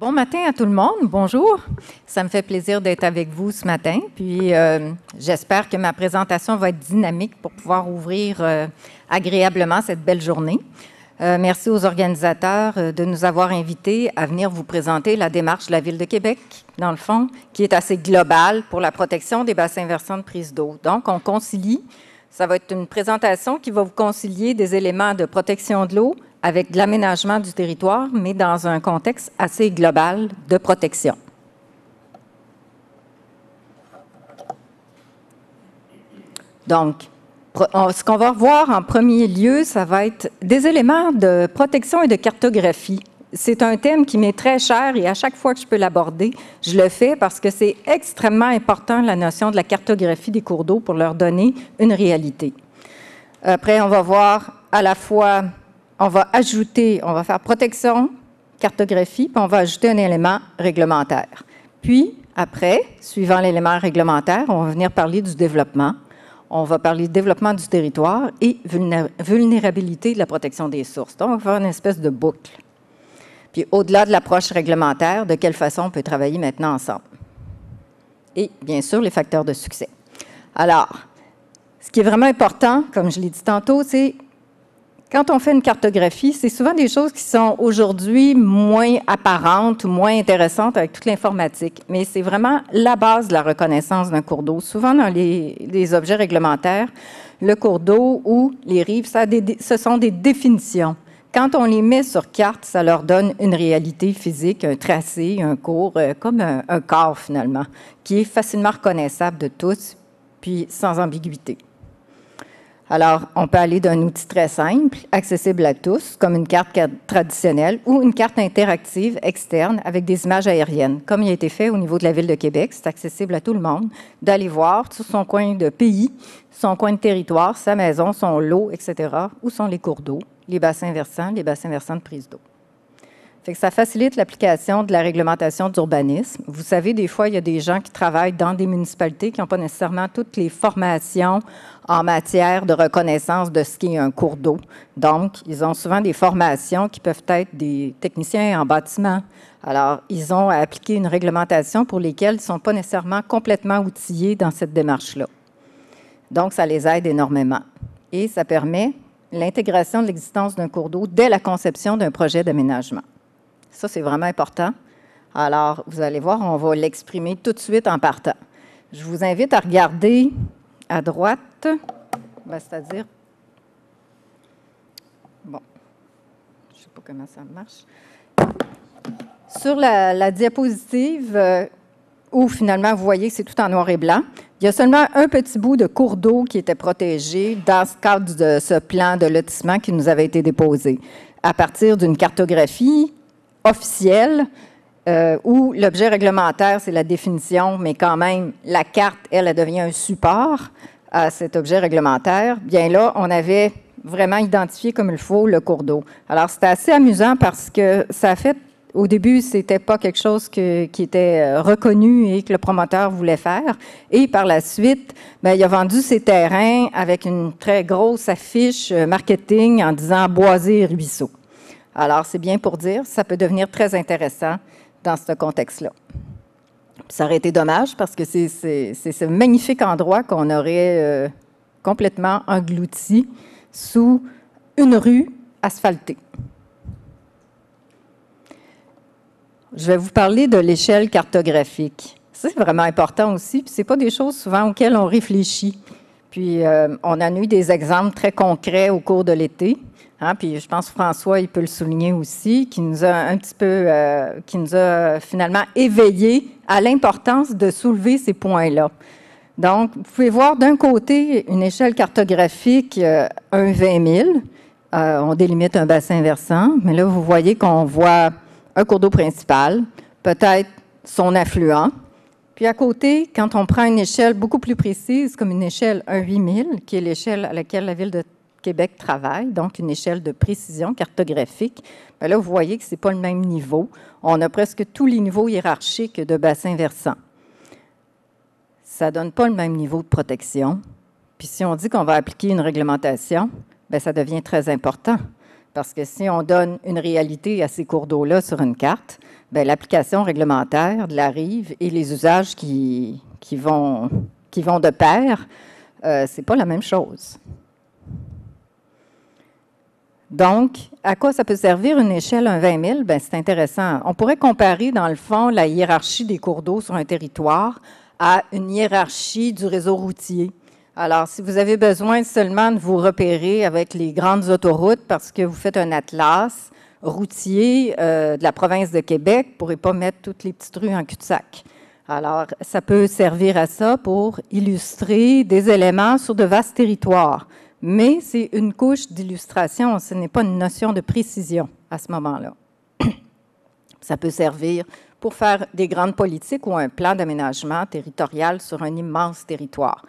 Bon matin à tout le monde, bonjour. Ça me fait plaisir d'être avec vous ce matin. Puis j'espère que ma présentation va être dynamique pour pouvoir ouvrir agréablement cette belle journée. Merci aux organisateurs de nous avoir invités à venir vous présenter la démarche de la Ville de Québec, dans le fond, qui est assez globale pour la protection des bassins versants de prise d'eau. Donc, on concilie, ça va être une présentation qui va vous concilier des éléments de protection de l'eau avec de l'aménagement du territoire, mais dans un contexte assez global de protection. Donc, ce qu'on va voir en premier lieu, ça va être des éléments de protection et de cartographie. C'est un thème qui m'est très cher et à chaque fois que je peux l'aborder, je le fais parce que c'est extrêmement important, la notion de la cartographie des cours d'eau pour leur donner une réalité. Après, on va voir à la fois, on va faire protection, cartographie, puis on va ajouter un élément réglementaire. Puis, après, suivant l'élément réglementaire, on va venir parler du développement. On va parler du développement du territoire et vulnérabilité de la protection des sources. Donc, on va faire une espèce de boucle. Puis, au-delà de l'approche réglementaire, de quelle façon on peut travailler maintenant ensemble. Et, bien sûr, les facteurs de succès. Alors, ce qui est vraiment important, comme je l'ai dit tantôt, c'est quand on fait une cartographie, c'est souvent des choses qui sont aujourd'hui moins apparentes ou moins intéressantes avec toute l'informatique, mais c'est vraiment la base de la reconnaissance d'un cours d'eau. Souvent, dans les objets réglementaires, le cours d'eau ou les rives, ce sont des définitions. Quand on les met sur carte, ça leur donne une réalité physique, un tracé, un cours, comme un corps finalement, qui est facilement reconnaissable de tous, puis sans ambiguïté. Alors, on peut aller d'un outil très simple, accessible à tous, comme une carte traditionnelle ou une carte interactive externe avec des images aériennes. Comme il a été fait au niveau de la Ville de Québec, c'est accessible à tout le monde d'aller voir sur son coin de pays, son coin de territoire, sa maison, son lot, etc., où sont les cours d'eau, les bassins versants de prise d'eau. Fait que ça facilite l'application de la réglementation d'urbanisme. Vous savez, des fois, il y a des gens qui travaillent dans des municipalités qui n'ont pas nécessairement toutes les formations en matière de reconnaissance de ce qu'est un cours d'eau. Donc, ils ont souvent des formations qui peuvent être des techniciens en bâtiment. Alors, ils ont à appliquer une réglementation pour lesquelles ils ne sont pas nécessairement complètement outillés dans cette démarche-là. Donc, ça les aide énormément. Et ça permet l'intégration de l'existence d'un cours d'eau dès la conception d'un projet d'aménagement. Ça, c'est vraiment important. Alors, vous allez voir, on va l'exprimer tout de suite en partant. Je vous invite à regarder à droite, c'est-à-dire, bon, je ne sais pas comment ça marche. Sur la diapositive, où finalement, vous voyez que c'est tout en noir et blanc, il y a seulement un petit bout de cours d'eau qui était protégé dans ce cadre de ce plan de lotissement qui nous avait été déposé, à partir d'une cartographie officielle, où l'objet réglementaire, c'est la définition, mais quand même, la carte, elle devient un support à cet objet réglementaire. Bien là, on avait vraiment identifié comme il faut le cours d'eau. Alors, c'était assez amusant parce que ça a fait, au début, c'était pas quelque chose qui était reconnu et que le promoteur voulait faire. Et par la suite, bien, il a vendu ses terrains avec une très grosse affiche marketing en disant « boisé et ruisseau ». Alors, c'est bien pour dire, ça peut devenir très intéressant dans ce contexte-là. Ça aurait été dommage parce que c'est ce magnifique endroit qu'on aurait complètement englouti sous une rue asphaltée. Je vais vous parler de l'échelle cartographique. Ça, c'est vraiment important aussi, puis ce n'est pas des choses souvent auxquelles on réfléchit. Puis, on a eu des exemples très concrets au cours de l'été. Hein, puis je pense que François, il peut le souligner aussi, qui nous a un petit peu, qui nous a finalement éveillés à l'importance de soulever ces points-là. Donc, vous pouvez voir d'un côté une échelle cartographique, un 20 000. On délimite un bassin versant, mais là, vous voyez qu'on voit un cours d'eau principal, peut-être son affluent. Puis à côté, quand on prend une échelle beaucoup plus précise, comme une échelle 1/8000, qui est l'échelle à laquelle la Ville de Québec travaille, donc une échelle de précision cartographique, bien là, vous voyez que ce n'est pas le même niveau. On a presque tous les niveaux hiérarchiques de bassins versants. Ça ne donne pas le même niveau de protection. Puis si on dit qu'on va appliquer une réglementation, bien, ça devient très important. Parce que si on donne une réalité à ces cours d'eau-là sur une carte, bien, l'application réglementaire de la rive et les usages qui vont de pair, ce n'est pas la même chose. Donc, à quoi ça peut servir une échelle, un 20 000? Bien, c'est intéressant. On pourrait comparer, dans le fond, la hiérarchie des cours d'eau sur un territoire à une hiérarchie du réseau routier. Alors, si vous avez besoin seulement de vous repérer avec les grandes autoroutes parce que vous faites un atlas routier de la province de Québec, vous ne pourrez pas mettre toutes les petites rues en cul-de-sac. Alors, ça peut servir à ça pour illustrer des éléments sur de vastes territoires. Mais c'est une couche d'illustration, ce n'est pas une notion de précision à ce moment-là. Ça peut servir pour faire des grandes politiques ou un plan d'aménagement territorial sur un immense territoire.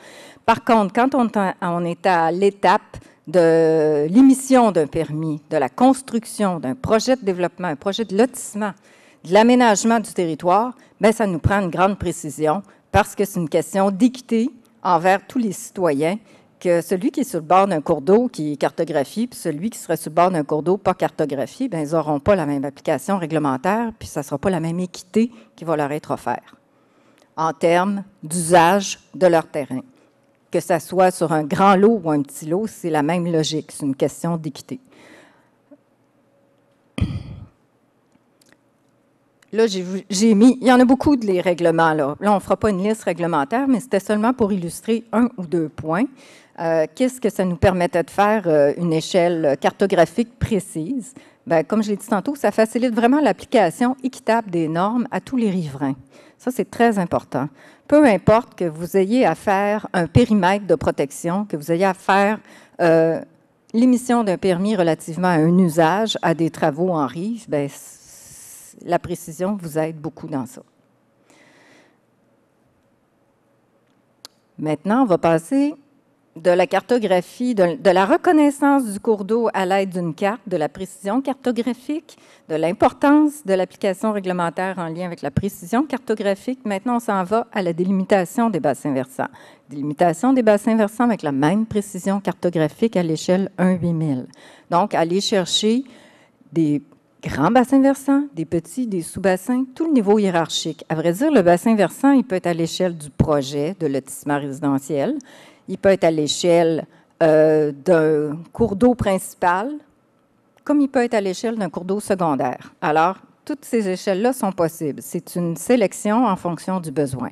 Par contre, quand on est à l'étape de l'émission d'un permis, de la construction d'un projet de développement, un projet de lotissement, de l'aménagement du territoire, bien, ça nous prend une grande précision parce que c'est une question d'équité envers tous les citoyens, que celui qui est sur le bord d'un cours d'eau qui est cartographié, puis celui qui serait sur le bord d'un cours d'eau pas cartographié, bien, ils n'auront pas la même application réglementaire, puis ça ne sera pas la même équité qui va leur être offerte en termes d'usage de leur terrain. Que ça soit sur un grand lot ou un petit lot, c'est la même logique, c'est une question d'équité. Là, j'ai mis, il y en a beaucoup de les règlements, là. Là, on ne fera pas une liste réglementaire, mais c'était seulement pour illustrer un ou deux points. Qu'est-ce que ça nous permettait de faire une échelle cartographique précise? Bien, comme je l'ai dit tantôt, ça facilite vraiment l'application équitable des normes à tous les riverains. Ça, c'est très important. Peu importe que vous ayez à faire un périmètre de protection, que vous ayez à faire l'émission d'un permis relativement à un usage, à des travaux en rive, bien, la précision vous aide beaucoup dans ça. Maintenant, on va passer de la cartographie, de la reconnaissance du cours d'eau à l'aide d'une carte, de la précision cartographique, de l'importance de l'application réglementaire en lien avec la précision cartographique. Maintenant, on s'en va à la délimitation des bassins versants. Délimitation des bassins versants avec la même précision cartographique à l'échelle 1/8000. Donc, aller chercher des grands bassins versants, des petits, des sous-bassins, tout le niveau hiérarchique. À vrai dire, le bassin versant, il peut être à l'échelle du projet de lotissement résidentiel. Il peut être à l'échelle d'un cours d'eau principal, comme il peut être à l'échelle d'un cours d'eau secondaire. Alors, toutes ces échelles-là sont possibles. C'est une sélection en fonction du besoin.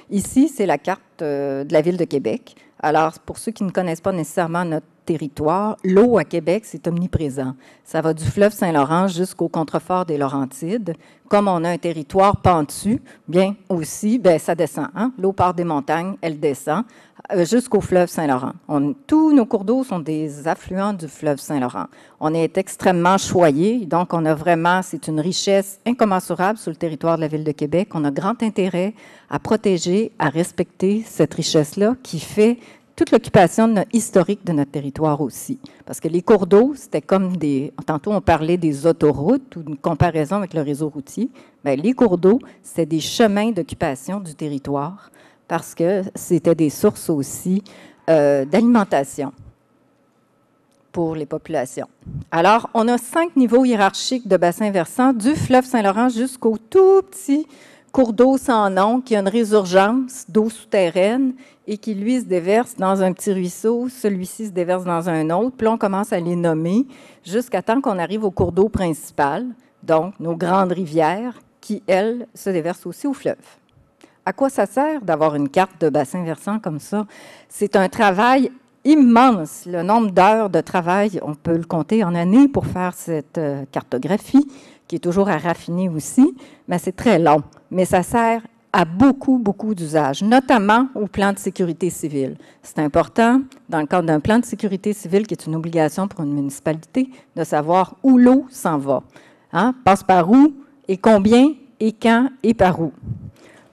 Ici, c'est la carte de la Ville de Québec. Alors, pour ceux qui ne connaissent pas nécessairement notre territoire, l'eau à Québec, c'est omniprésent. Ça va du fleuve Saint-Laurent jusqu'au contrefort des Laurentides. Comme on a un territoire pentu, bien aussi, bien, ça descend. Hein? L'eau part des montagnes, elle descend jusqu'au fleuve Saint-Laurent. Tous nos cours d'eau sont des affluents du fleuve Saint-Laurent. On est extrêmement choyés, donc on a vraiment, c'est une richesse incommensurable sur le territoire de la Ville de Québec. On a grand intérêt à protéger, à respecter cette richesse-là qui fait toute l'occupation historique de notre territoire aussi. Parce que les cours d'eau, c'était comme des... Tantôt, on parlait des autoroutes ou d'une comparaison avec le réseau routier. Bien, les cours d'eau, c'était des chemins d'occupation du territoire parce que c'était des sources aussi d'alimentation pour les populations. Alors, on a 5 niveaux hiérarchiques de bassins versants, du fleuve Saint-Laurent jusqu'au tout petit cours d'eau sans nom qui a une résurgence d'eau souterraine et qui, lui, se déverse dans un petit ruisseau. Celui-ci se déverse dans un autre. Puis là, on commence à les nommer jusqu'à temps qu'on arrive au cours d'eau principal, donc nos grandes rivières qui, elles, se déversent aussi au fleuve. À quoi ça sert d'avoir une carte de bassin versant comme ça? C'est un travail immense. Le nombre d'heures de travail, on peut le compter en années pour faire cette cartographie, qui est toujours à raffiner aussi, mais c'est très long. Mais ça sert à beaucoup, beaucoup d'usages, notamment au plan de sécurité civile. C'est important, dans le cadre d'un plan de sécurité civile, qui est une obligation pour une municipalité, de savoir où l'eau s'en va. Hein? Passe par où, et combien, et quand, et par où.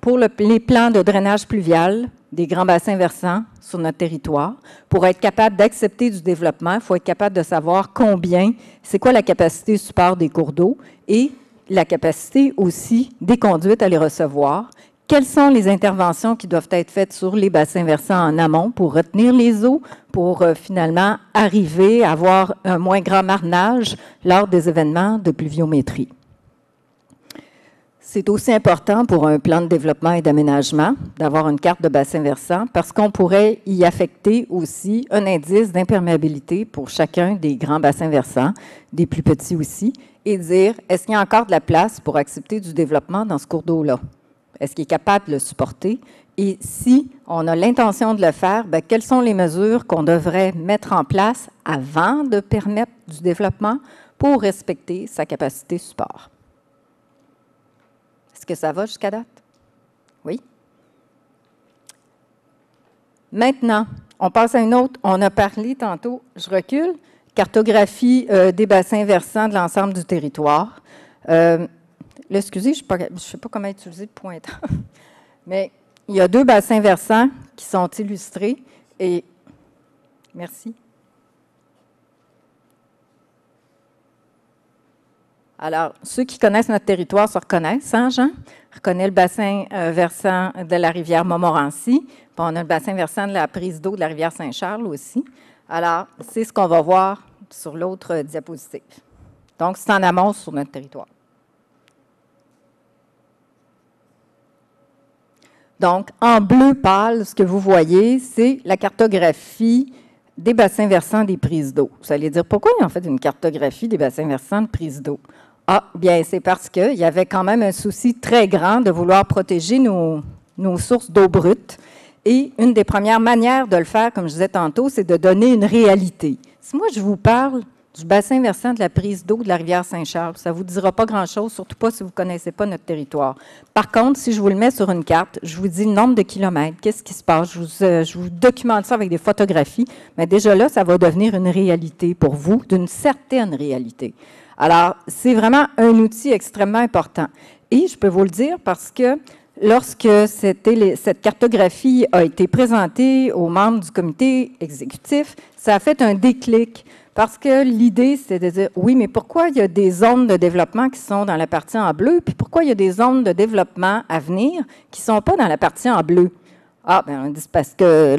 Pour les plans de drainage pluvial des grands bassins versants sur notre territoire, pour être capable d'accepter du développement, il faut être capable de savoir combien, c'est quoi la capacité support des cours d'eau et la capacité aussi des conduites à les recevoir, quelles sont les interventions qui doivent être faites sur les bassins versants en amont pour retenir les eaux, pour finalement arriver à avoir un moins grand marnage lors des événements de pluviométrie. C'est aussi important pour un plan de développement et d'aménagement d'avoir une carte de bassin versant parce qu'on pourrait y affecter aussi un indice d'imperméabilité pour chacun des grands bassins versants, des plus petits aussi, et dire, est-ce qu'il y a encore de la place pour accepter du développement dans ce cours d'eau-là? Est-ce qu'il est capable de le supporter? Et si on a l'intention de le faire, bien, quelles sont les mesures qu'on devrait mettre en place avant de permettre du développement pour respecter sa capacité support? Est-ce que ça va jusqu'à date? Oui? Maintenant, on passe à une autre. On a parlé tantôt, je recule, cartographie des bassins versants de l'ensemble du territoire. Excusez, je ne sais pas comment utiliser le pointeur, mais il y a 2 bassins versants qui sont illustrés et merci. Alors, ceux qui connaissent notre territoire se reconnaissent, hein, Jean? On reconnaît le bassin versant de la rivière Montmorency, puis on a le bassin versant de la prise d'eau de la rivière Saint-Charles aussi. Alors, c'est ce qu'on va voir sur l'autre diapositive. Donc, c'est en amont sur notre territoire. Donc, en bleu pâle, ce que vous voyez, c'est la cartographie des bassins versants des prises d'eau. Vous allez dire, pourquoi ils ont fait une cartographie des bassins versants de prises d'eau? Ah, bien, c'est parce qu'il y avait quand même un souci très grand de vouloir protéger nos sources d'eau brute. Et une des premières manières de le faire, comme je disais tantôt, c'est de donner une réalité. Si moi, je vous parle du bassin versant de la prise d'eau de la rivière Saint-Charles, ça ne vous dira pas grand-chose, surtout pas si vous ne connaissez pas notre territoire. Par contre, si je vous le mets sur une carte, je vous dis le nombre de kilomètres, qu'est-ce qui se passe, je vous documente ça avec des photographies, mais déjà là, ça va devenir une réalité pour vous, d'une certaine réalité. Alors, c'est vraiment un outil extrêmement important. Et je peux vous le dire parce que lorsque cette cartographie a été présentée aux membres du comité exécutif, ça a fait un déclic. Parce que l'idée, c'est de dire, oui, mais pourquoi il y a des zones de développement qui sont dans la partie en bleu, puis pourquoi il y a des zones de développement à venir qui ne sont pas dans la partie en bleu? Ah, bien, on dit parce que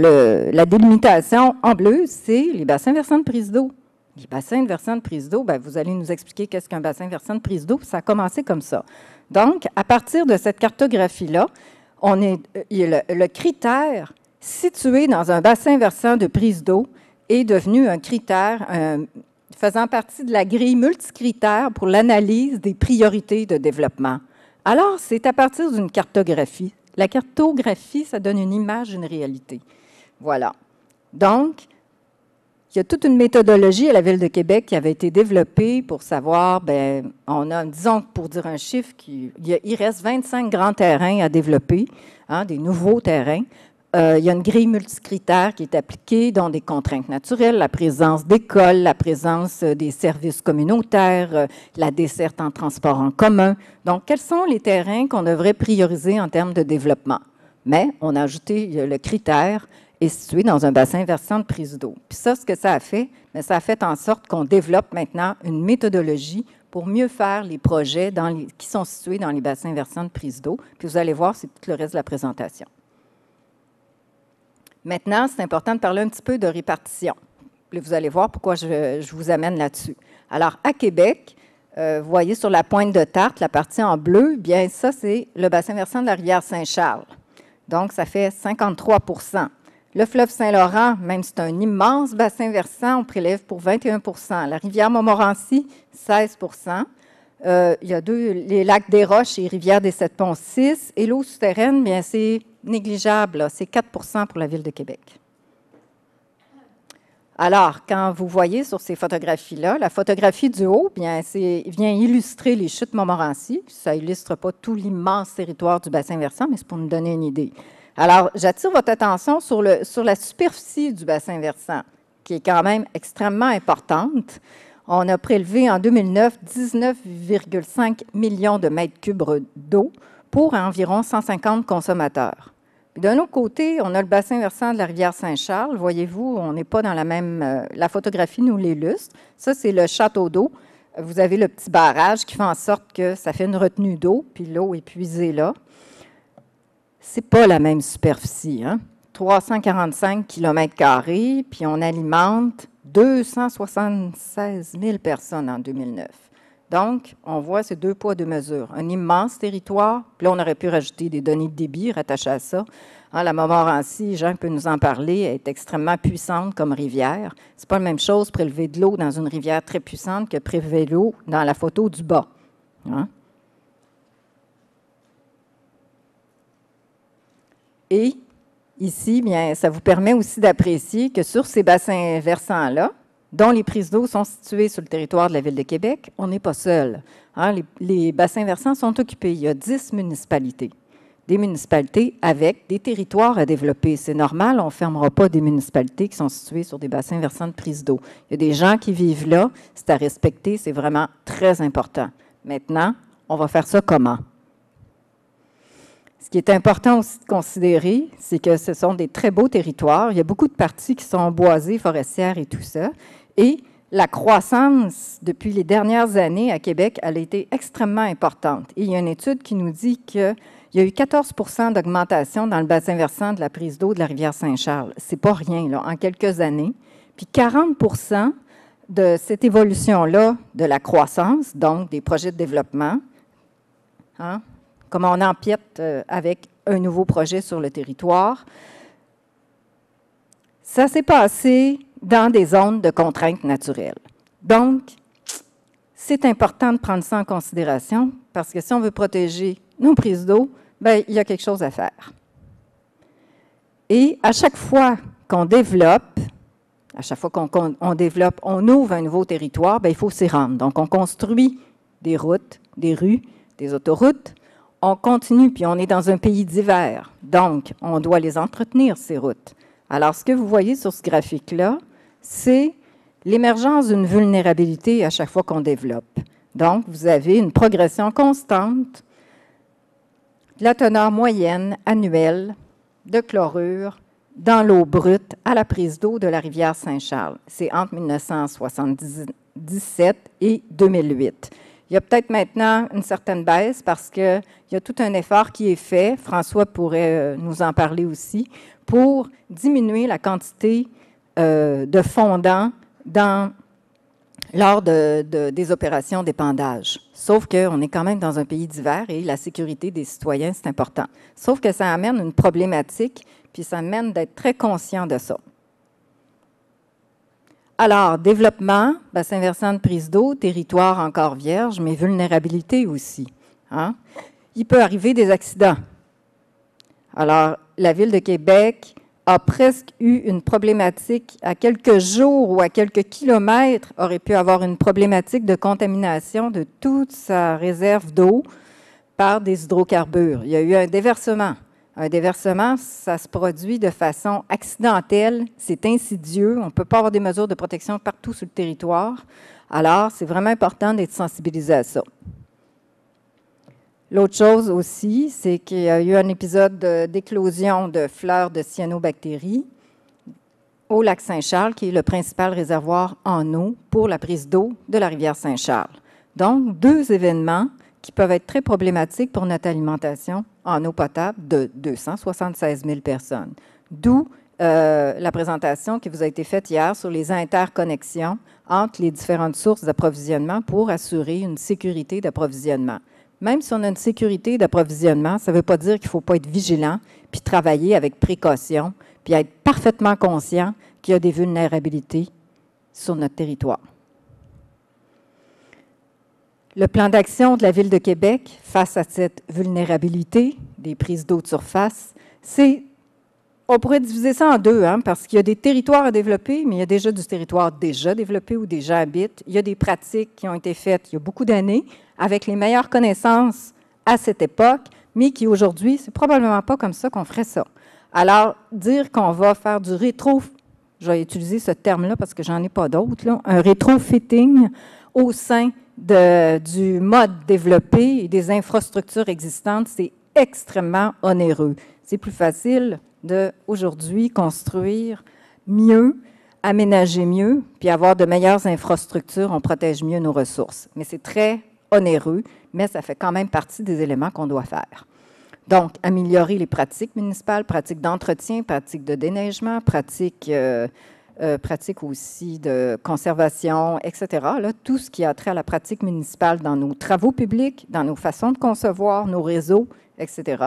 la délimitation en bleu, c'est les bassins versants de prise d'eau. Les bassins versants de prise d'eau, bien, vous allez nous expliquer qu'est-ce qu'un bassin versant de prise d'eau, ça a commencé comme ça. Donc, à partir de cette cartographie-là, le critère situé dans un bassin versant de prise d'eau est devenu un critère faisant partie de la grille multicritère pour l'analyse des priorités de développement. Alors, c'est à partir d'une cartographie. La cartographie, ça donne une image, une réalité. Voilà. Donc, il y a toute une méthodologie à la Ville de Québec qui avait été développée pour savoir, bien, on a, disons, pour dire un chiffre, il reste 25 grands terrains à développer, hein, des nouveaux terrains. Il y a une grille multicritère qui est appliquée, dont des contraintes naturelles, la présence d'écoles, la présence des services communautaires, la desserte en transport en commun. Donc, quels sont les terrains qu'on devrait prioriser en termes de développement? Mais on a ajouté le critère est situé dans un bassin versant de prise d'eau. Puis ça, ce que ça a fait, bien, ça a fait en sorte qu'on développe maintenant une méthodologie pour mieux faire les projets qui sont situés dans les bassins versants de prise d'eau. Puis vous allez voir, c'est tout le reste de la présentation. Maintenant, c'est important de parler un petit peu de répartition. Puis vous allez voir pourquoi je vous amène là-dessus. Alors, à Québec, vous voyez sur la pointe de tarte, la partie en bleu, bien ça, c'est le bassin versant de la rivière Saint-Charles. Donc, ça fait 53 %. Le fleuve Saint-Laurent, même si c'est un immense bassin versant, on prélève pour 21 %. La rivière Montmorency, 16 % il y a les lacs des Roches et rivière des Sept-Ponts, 6 et l'eau souterraine, bien, c'est négligeable, c'est 4 % pour la Ville de Québec. Alors, quand vous voyez sur ces photographies-là, la photographie du haut, bien, vient illustrer les chutes Montmorency. Ça illustre pas tout l'immense territoire du bassin versant, mais c'est pour nous donner une idée. Alors, j'attire votre attention sur la superficie du bassin versant, qui est quand même extrêmement importante. On a prélevé en 2009 19,5 millions de mètres cubes d'eau pour environ 150 consommateurs. D'un autre côté, on a le bassin versant de la rivière Saint-Charles. Voyez-vous, on n'est pas dans la même... la photographie nous l'illustre. Ça, c'est le château d'eau. Vous avez le petit barrage qui fait en sorte que ça fait une retenue d'eau, puis l'eau est puisée là. c'est pas la même superficie, hein? 345 km², puis on alimente 276 000 personnes en 2009. Donc, on voit ces deux poids, deux mesures. Un immense territoire, puis là, on aurait pu rajouter des données de débit rattachées à ça. Hein, la Montmorency, Jean peut nous en parler, est extrêmement puissante comme rivière. C'est pas la même chose prélever de l'eau dans une rivière très puissante que prélever l'eau dans la photo du bas. Hein? Et ici, bien, ça vous permet aussi d'apprécier que sur ces bassins versants-là, dont les prises d'eau sont situées sur le territoire de la Ville de Québec, on n'est pas seul. Hein? Les bassins versants sont occupés. Il y a 10 municipalités. Des municipalités avec des territoires à développer. C'est normal, on ne fermera pas des municipalités qui sont situées sur des bassins versants de prise d'eau. Il y a des gens qui vivent là, c'est à respecter, c'est vraiment très important. Maintenant, on va faire ça comment? Ce qui est important aussi de considérer, c'est que ce sont des très beaux territoires. Il y a beaucoup de parties qui sont boisées, forestières et tout ça. Et la croissance, depuis les dernières années à Québec, elle a été extrêmement importante. Et il y a une étude qui nous dit qu'il y a eu 14 % d'augmentation dans le bassin versant de la prise d'eau de la rivière Saint-Charles. C'est pas rien, là, en quelques années. Puis 40 % de cette évolution-là de la croissance, donc des projets de développement, hein, comme on empiète avec un nouveau projet sur le territoire, ça s'est passé dans des zones de contraintes naturelles. Donc, c'est important de prendre ça en considération parce que si on veut protéger nos prises d'eau, bien, il y a quelque chose à faire. Et à chaque fois qu'on développe, on ouvre un nouveau territoire, bien, il faut s'y rendre. Donc, on construit des routes, des rues, des autoroutes. On continue, puis on est dans un pays divers. Donc, on doit les entretenir, ces routes. Alors, ce que vous voyez sur ce graphique-là, c'est l'émergence d'une vulnérabilité à chaque fois qu'on développe. Donc, vous avez une progression constante de la teneur moyenne annuelle de chlorure dans l'eau brute à la prise d'eau de la rivière Saint-Charles. C'est entre 1977 et 2008. Il y a peut-être maintenant une certaine baisse parce qu'il y a tout un effort qui est fait, François pourrait nous en parler aussi, pour diminuer la quantité de fondants lors des opérations d'épandage. Sauf qu'on est quand même dans un pays divers et la sécurité des citoyens, c'est important. Sauf que ça amène une problématique, puis ça amène d'être très conscient de ça. Alors, développement, bassin versant de prise d'eau, territoire encore vierge, mais vulnérabilité aussi. Hein? Il peut arriver des accidents. Alors, la Ville de Québec a presque eu une problématique à quelques jours ou à quelques kilomètres, aurait pu avoir une problématique de contamination de toute sa réserve d'eau par des hydrocarbures. Il y a eu un déversement. Un déversement, ça se produit de façon accidentelle, c'est insidieux, on ne peut pas avoir des mesures de protection partout sur le territoire. Alors, c'est vraiment important d'être sensibilisé à ça. L'autre chose aussi, c'est qu'il y a eu un épisode d'éclosion de fleurs de cyanobactéries au lac Saint-Charles, qui est le principal réservoir en eau pour la prise d'eau de la rivière Saint-Charles. Donc, deux événements qui peuvent être très problématiques pour notre alimentation en eau potable de 276 000 personnes. D'où la présentation qui vous a été faite hier sur les interconnexions entre les différentes sources d'approvisionnement pour assurer une sécurité d'approvisionnement. Même si on a une sécurité d'approvisionnement, ça ne veut pas dire qu'il ne faut pas être vigilant puis travailler avec précaution puis être parfaitement conscient qu'il y a des vulnérabilités sur notre territoire. Le plan d'action de la Ville de Québec face à cette vulnérabilité des prises d'eau de surface, on pourrait diviser ça en deux, hein, parce qu'il y a des territoires à développer, mais il y a déjà du territoire déjà développé où des gens habitent. Il y a des pratiques qui ont été faites il y a beaucoup d'années avec les meilleures connaissances à cette époque, mais qui aujourd'hui, c'est probablement pas comme ça qu'on ferait ça. Alors, dire qu'on va faire du je vais utiliser ce terme-là parce que j'en ai pas d'autres, un rétrofitting au sein du mode développé et des infrastructures existantes, c'est extrêmement onéreux. C'est plus facile d'aujourd'hui construire mieux, aménager mieux, puis avoir de meilleures infrastructures, on protège mieux nos ressources. Mais c'est très onéreux, mais ça fait quand même partie des éléments qu'on doit faire. Donc, améliorer les pratiques municipales, pratiques d'entretien, pratiques de déneigement, pratiques aussi de conservation, etc. Là, tout ce qui a trait à la pratique municipale dans nos travaux publics, dans nos façons de concevoir, nos réseaux, etc.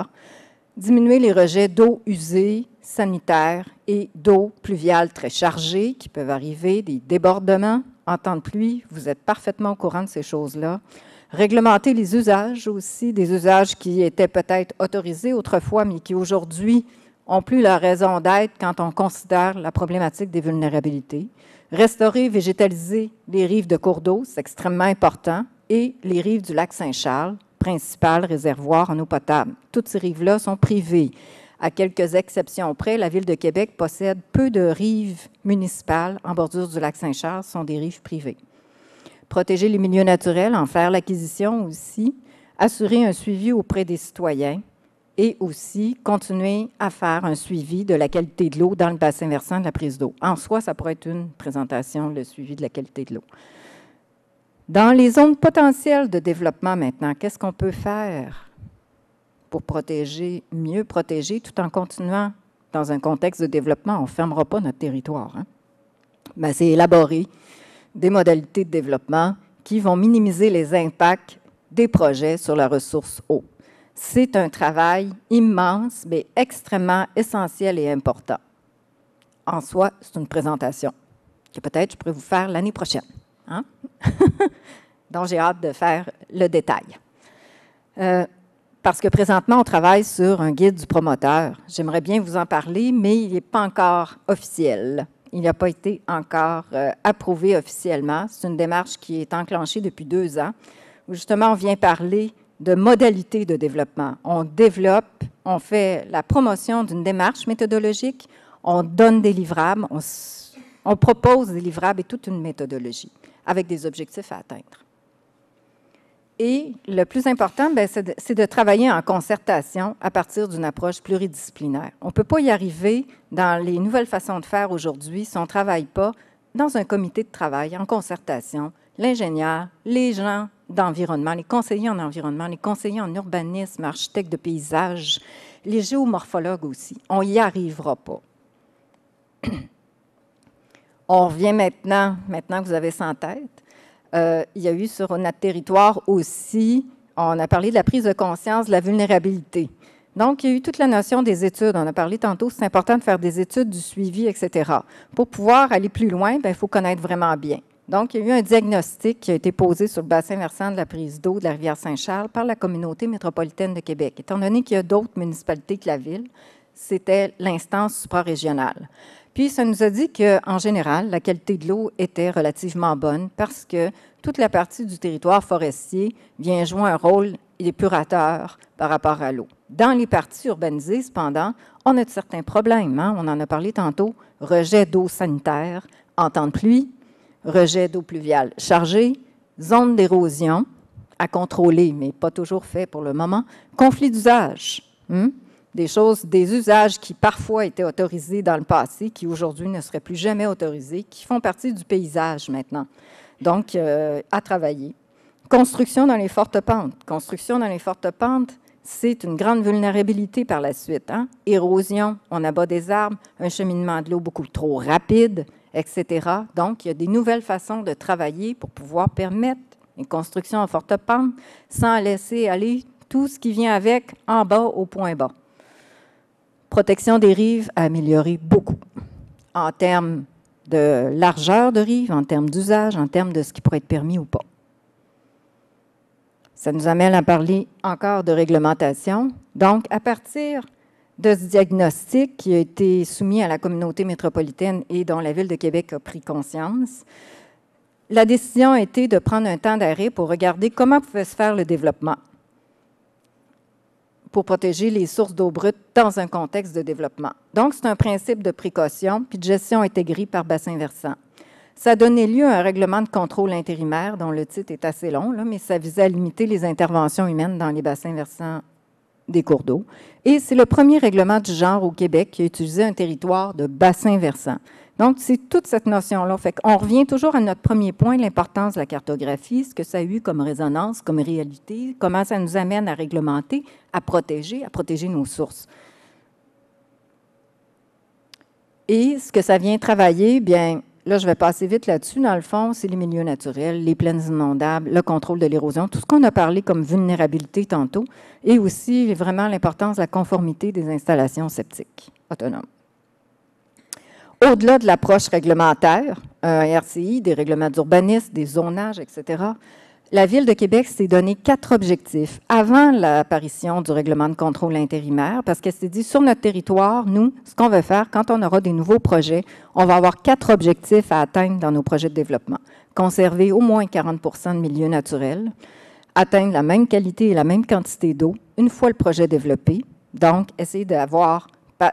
Diminuer les rejets d'eau usée, sanitaire et d'eau pluviale très chargée qui peuvent arriver, des débordements en temps de pluie. Vous êtes parfaitement au courant de ces choses-là. Réglementer les usages aussi, des usages qui étaient peut-être autorisés autrefois, mais qui aujourd'hui n'ont plus la raison d'être quand on considère la problématique des vulnérabilités. Restaurer, végétaliser les rives de cours d'eau, c'est extrêmement important, et les rives du lac Saint-Charles, principal réservoir en eau potable. Toutes ces rives-là sont privées. À quelques exceptions près, la Ville de Québec possède peu de rives municipales en bordure du lac Saint-Charles, ce sont des rives privées. Protéger les milieux naturels, en faire l'acquisition aussi, assurer un suivi auprès des citoyens et aussi continuer à faire un suivi de la qualité de l'eau dans le bassin versant de la prise d'eau. En soi, ça pourrait être une présentation, le suivi de la qualité de l'eau. Dans les zones potentielles de développement maintenant, qu'est-ce qu'on peut faire pour protéger, mieux protéger, tout en continuant dans un contexte de développement? On ne fermera pas notre territoire. Hein? Ben, c'est élaborer des modalités de développement qui vont minimiser les impacts des projets sur la ressource eau. C'est un travail immense, mais extrêmement essentiel et important. En soi, c'est une présentation que peut-être je pourrais vous faire l'année prochaine. Hein? Donc, j'ai hâte de faire le détail. Parce que présentement, on travaille sur un guide du promoteur. J'aimerais bien vous en parler, mais il n'est pas encore officiel. Il n'a pas été encore approuvé officiellement. C'est une démarche qui est enclenchée depuis 2 ans, où justement, on vient parler de modalités de développement. On développe, on fait la promotion d'une démarche méthodologique, on donne des livrables, on propose des livrables et toute une méthodologie avec des objectifs à atteindre. Et le plus important, c'est de travailler en concertation à partir d'une approche pluridisciplinaire. On ne peut pas y arriver dans les nouvelles façons de faire aujourd'hui si on ne travaille pas dans un comité de travail en concertation, l'ingénieur, les gens d'environnement, les conseillers en environnement, les conseillers en urbanisme, architectes de paysage, les géomorphologues aussi. On n'y arrivera pas. On revient maintenant que vous avez ça en tête. Il y a eu sur notre territoire aussi, on a parlé de la prise de conscience de la vulnérabilité. Donc, il y a eu toute la notion des études. On a parlé tantôt, c'est important de faire des études, du suivi, etc. Pour pouvoir aller plus loin, il faut connaître vraiment bien. Donc, il y a eu un diagnostic qui a été posé sur le bassin versant de la prise d'eau de la rivière Saint-Charles par la communauté métropolitaine de Québec. Étant donné qu'il y a d'autres municipalités que la Ville, c'était l'instance suprarégionale. Puis, ça nous a dit qu'en général, la qualité de l'eau était relativement bonne parce que toute la partie du territoire forestier vient jouer un rôle épurateur par rapport à l'eau. Dans les parties urbanisées, cependant, on a de certains problèmes. Hein? On en a parlé tantôt. Rejet d'eau sanitaire en temps de pluie, rejet d'eau pluviale chargée, zone d'érosion à contrôler, mais pas toujours fait pour le moment, conflit d'usage. Des usages qui parfois étaient autorisés dans le passé, qui aujourd'hui ne seraient plus jamais autorisés, qui font partie du paysage maintenant. Donc, à travailler. Construction dans les fortes pentes. Construction dans les fortes pentes, c'est une grande vulnérabilité par la suite. Hein? Érosion, on abat des arbres, un cheminement de l'eau beaucoup trop rapide, etc. Donc, il y a des nouvelles façons de travailler pour pouvoir permettre une construction en forte pente sans laisser aller tout ce qui vient avec en bas au point bas. Protection des rives a amélioré beaucoup en termes de largeur de rives, en termes d'usage, en termes de ce qui pourrait être permis ou pas. Ça nous amène à parler encore de réglementation. Donc, à partir de ce diagnostic qui a été soumis à la communauté métropolitaine et dont la Ville de Québec a pris conscience, la décision a été de prendre un temps d'arrêt pour regarder comment pouvait se faire le développement pour protéger les sources d'eau brute dans un contexte de développement. Donc, c'est un principe de précaution puis de gestion intégrée par bassin versant. Ça a donné lieu à un règlement de contrôle intérimaire dont le titre est assez long, là, mais ça visait à limiter les interventions humaines dans les bassins versants des cours d'eau. Et c'est le premier règlement du genre au Québec qui a utilisé un territoire de bassin versant. Donc, c'est toute cette notion-là. Fait qu'on revient toujours à notre premier point, l'importance de la cartographie, ce que ça a eu comme résonance, comme réalité, comment ça nous amène à réglementer, à protéger nos sources. Et ce que ça vient travailler, bien, là, je vais passer vite là-dessus. Dans le fond, c'est les milieux naturels, les plaines inondables, le contrôle de l'érosion, tout ce qu'on a parlé comme vulnérabilité tantôt, et aussi vraiment l'importance de la conformité des installations septiques autonomes. Au-delà de l'approche réglementaire, un RCI, des règlements d'urbanisme, des zonages, etc., la Ville de Québec s'est donné 4 objectifs avant l'apparition du règlement de contrôle intérimaire, parce qu'elle s'est dit, sur notre territoire, nous, ce qu'on veut faire, quand on aura des nouveaux projets, on va avoir 4 objectifs à atteindre dans nos projets de développement. Conserver au moins 40 % de milieux naturels, atteindre la même qualité et la même quantité d'eau une fois le projet développé, donc essayer d'avoir,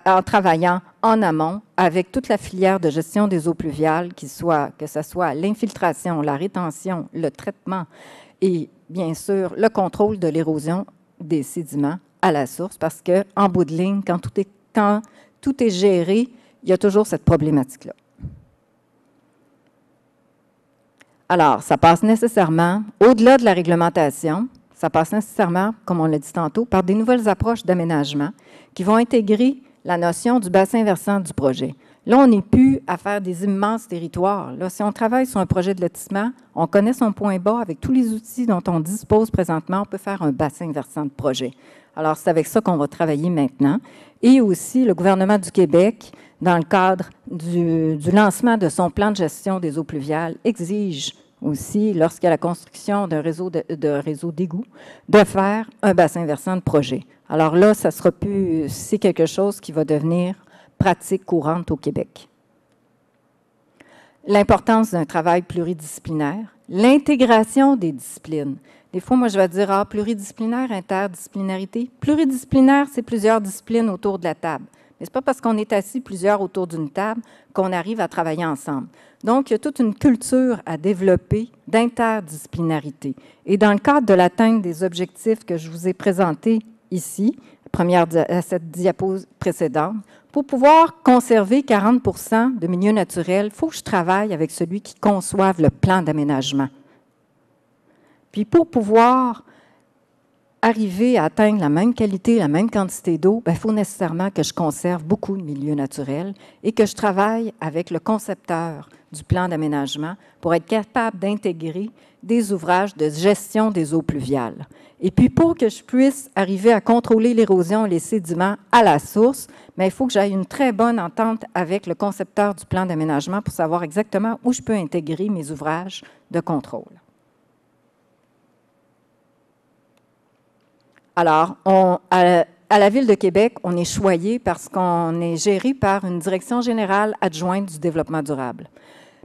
en travaillant en amont avec toute la filière de gestion des eaux pluviales, que ce soit l'infiltration, la rétention, le traitement et bien sûr le contrôle de l'érosion des sédiments à la source, parce qu'en bout de ligne, quand tout est géré, il y a toujours cette problématique-là. Alors, ça passe nécessairement, au-delà de la réglementation, ça passe nécessairement, comme on l'a dit tantôt, par des nouvelles approches d'aménagement qui vont intégrer la notion du bassin versant du projet. Là, on n'est plus à faire des immenses territoires. Là, si on travaille sur un projet de lotissement, on connaît son point bas avec tous les outils dont on dispose présentement, on peut faire un bassin versant de projet. Alors, c'est avec ça qu'on va travailler maintenant. Et aussi, le gouvernement du Québec, dans le cadre du lancement de son plan de gestion des eaux pluviales, exige aussi, lorsqu'il y a la construction d'un réseau d'égouts, de faire un bassin versant de projet. Alors là, ça sera plus, c'est quelque chose qui va devenir pratique courante au Québec. L'importance d'un travail pluridisciplinaire, l'intégration des disciplines. Des fois, moi, je vais dire, pluridisciplinaire, interdisciplinarité. Pluridisciplinaire, c'est plusieurs disciplines autour de la table. Mais ce n'est pas parce qu'on est assis plusieurs autour d'une table qu'on arrive à travailler ensemble. Donc, il y a toute une culture à développer d'interdisciplinarité. Et dans le cadre de l'atteinte des objectifs que je vous ai présentés ici, à cette diapo précédente, pour pouvoir conserver 40 % de milieux naturels, il faut que je travaille avec celui qui conçoive le plan d'aménagement. Puis pour pouvoir arriver à atteindre la même qualité, la même quantité d'eau, il faut nécessairement que je conserve beaucoup de milieux naturels et que je travaille avec le concepteur du plan d'aménagement pour être capable d'intégrer des ouvrages de gestion des eaux pluviales. Et puis, pour que je puisse arriver à contrôler l'érosion et les sédiments à la source, il faut que j'aie une très bonne entente avec le concepteur du plan d'aménagement pour savoir exactement où je peux intégrer mes ouvrages de contrôle. Alors, à la Ville de Québec, on est choyé parce qu'on est géré par une direction générale adjointe du développement durable.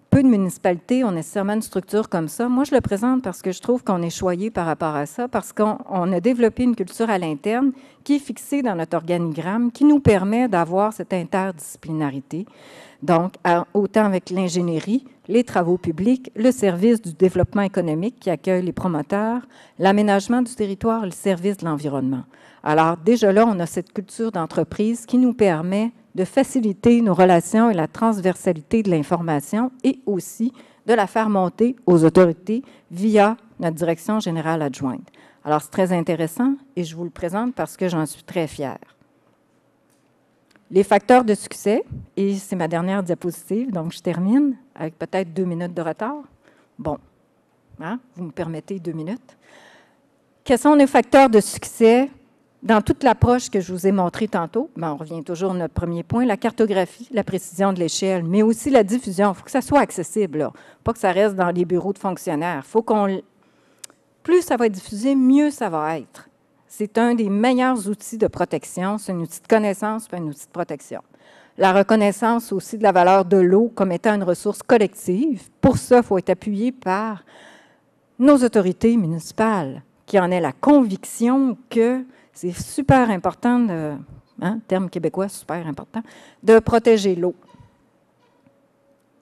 Peu de municipalités ont nécessairement une structure comme ça. Moi, je le présente parce que je trouve qu'on est choyé par rapport à ça, parce qu'on a développé une culture à l'interne qui est fixée dans notre organigramme, qui nous permet d'avoir cette interdisciplinarité. Donc, autant avec l'ingénierie, les travaux publics, le service du développement économique qui accueille les promoteurs, l'aménagement du territoire, le service de l'environnement. Alors, déjà là, on a cette culture d'entreprise qui nous permet de faciliter nos relations et la transversalité de l'information et aussi de la faire monter aux autorités via notre direction générale adjointe. Alors, c'est très intéressant et je vous le présente parce que j'en suis très fière. Les facteurs de succès, et c'est ma dernière diapositive, donc je termine avec peut-être 2 minutes de retard. Bon, vous me permettez 2 minutes. Quels sont les facteurs de succès dans toute l'approche que je vous ai montrée tantôt? On revient toujours à notre premier point, la cartographie, la précision de l'échelle, mais aussi la diffusion. Il faut que ça soit accessible, là. Pas que ça reste dans les bureaux de fonctionnaires. Plus ça va être diffusé, mieux ça va être. C'est un des meilleurs outils de protection. C'est un outil de connaissance et un outil de protection. La reconnaissance aussi de la valeur de l'eau comme étant une ressource collective. Pour ça, il faut être appuyé par nos autorités municipales qui en aient la conviction que c'est super important, terme québécois super important, de protéger l'eau.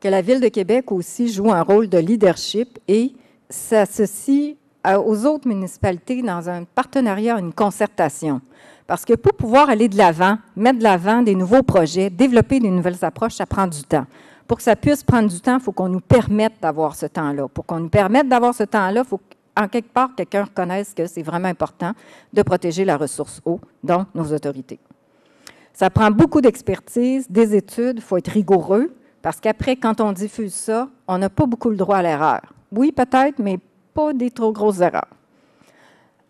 Que la Ville de Québec aussi joue un rôle de leadership et s'associe aux autres municipalités dans un partenariat, une concertation. Parce que pour pouvoir aller de l'avant, mettre de l'avant des nouveaux projets, développer des nouvelles approches, ça prend du temps. pour que ça puisse prendre du temps, il faut qu'on nous permette d'avoir ce temps-là. Pour qu'on nous permette d'avoir ce temps-là, il faut qu'en quelque part, quelqu'un reconnaisse que c'est vraiment important de protéger la ressource eau, donc nos autorités. Ça prend beaucoup d'expertise, des études, il faut être rigoureux, parce qu'après, quand on diffuse ça, on n'a pas beaucoup le droit à l'erreur. Oui, peut-être, mais pas des trop grosses erreurs.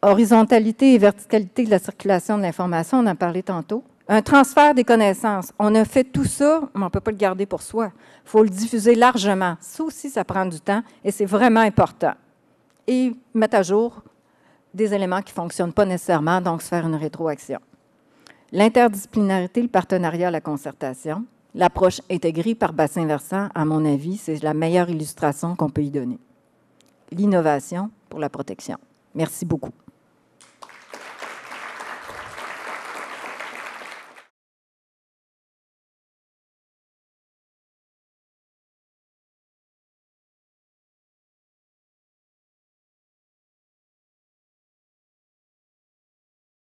Horizontalité et verticalité de la circulation de l'information, on en parlait tantôt. Un transfert des connaissances. On a fait tout ça, mais on ne peut pas le garder pour soi. Il faut le diffuser largement. Ça aussi, ça prend du temps et c'est vraiment important. Et mettre à jour des éléments qui ne fonctionnent pas nécessairement, donc se faire une rétroaction. L'interdisciplinarité, le partenariat, la concertation. L'approche intégrée par bassin versant, à mon avis, c'est la meilleure illustration qu'on peut y donner. L'innovation pour la protection. Merci beaucoup.